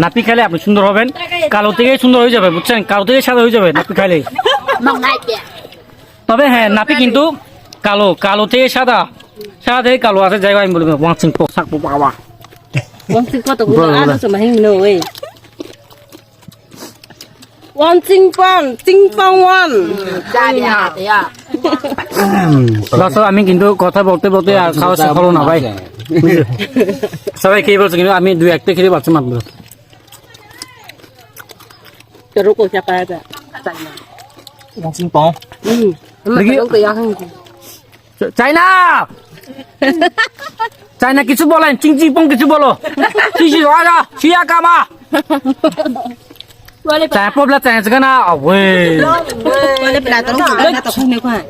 নাপি খাইলে আপনি সুন্দর হবেন, কালো থেকে সুন্দর হয়ে যাবে, বুঝছেন? কালো থেকে সাদা হয়ে যাবে নাপি খাইলে। তবে হ্যাঁ, নাপি কিন্তু কালো, কালো থেকে সাদা, সাদা থেকে কালো আছে জায়গা। আমি বলবো ওয়াংচিং পোশাক বাবা ওয়াংচিং কত গুলো আলো সময় হিং নো ওই ওয়াংচিং পাং চিং পাং ওয়ান জানিয়া দেয়া। দর্শক আমি কিন্তু কথা বলতে বলতে আর খাওয়া শেষ হলো না ভাই। সবাই খেয়ে বলছে কিন্তু আমি দুই একটা খেতে পারছি মাত্র। Pero kok siapa ada? China. Wangxing Pong. Lagi ke yang চাইনা চাইনা কিছু বলেন, চিং চিং পং কিছু বলো। চিচি রাজা সিয়া কামা boleh চাই পবলা চাই আছে না way boleh datang ke datang ni kan.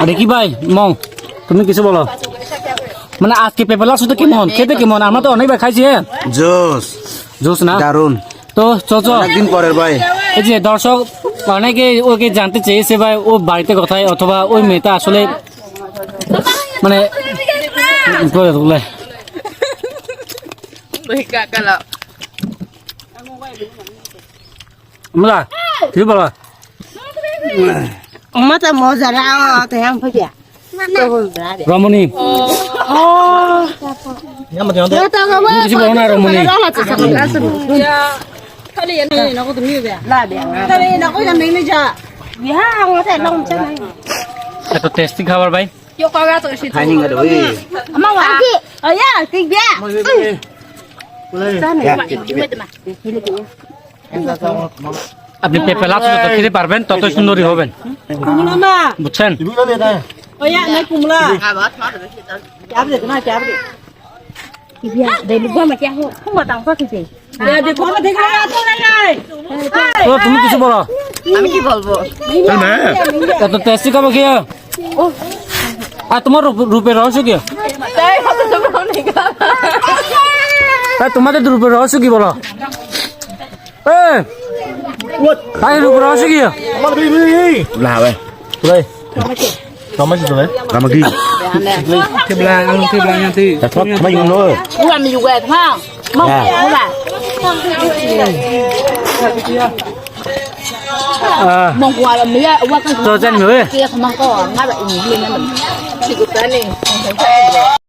আরে কি ভাই মং তুমি কিছু বলো। মানে আজকে পেপার লাস্ট তো কেমন খেতে কেমন? আমরা তো অনেকবার খাইছি। হ্যাঁ জোস জোস না দারুন। তো চল একদিন পরের ভাই। এই যে দর্শক অনেকে ওকে জানতে চেয়েছে ভাই ও বাড়িতে কোথায়, অথবা ওই মেয়েটা আসলে মানে আমরা কি বলো Emak tak mau zara tu yang pergi. রমণী Oh. Yang penting untuk Tahu ke apa? কিছু বলো না রমণী। Kali ini nak tu ni dia. Lah dia. Kali nak tu yang ni je. Ya, aku tak long macam ni. এত tasty খাবার ভাই। Yo kau tu situ. hanying ada weh. Emak wah. Oh ya, tiga. Sana. Ya, আপনি পেঁপে লাচ্ছ যত খেতে পারবেন তত সুন্দরী হবেন, Mama. বুঝছেন? Oh ya, naik kumla. Siapa dia kena siapa dia? Iya, dari luar macam aku. Aku nggak tahu apa sih. Ya, di mana dia kena tu lagi. তো তুমি কিছু বলো। আমি কি বলবো? এত টেস্টি খাবার খেয়ে আর তোমার রূপের রহস্য কি? তাই কত সময় নেই। তাই তোমাদের রূপের রহস্য কি বলো? তাই রূপের রহস্য কি? Lah weh. ভাই Kamu sih tuh weh. Kamu gini. Kebelakang nanti. Kamu yang mana? Bukan juga, Bang. Mau Ya. ya, Bang. Mong qua là mía, qua cái cho chân người kia không có, ngay vậy nhìn lên mình. Chỉ có cái này.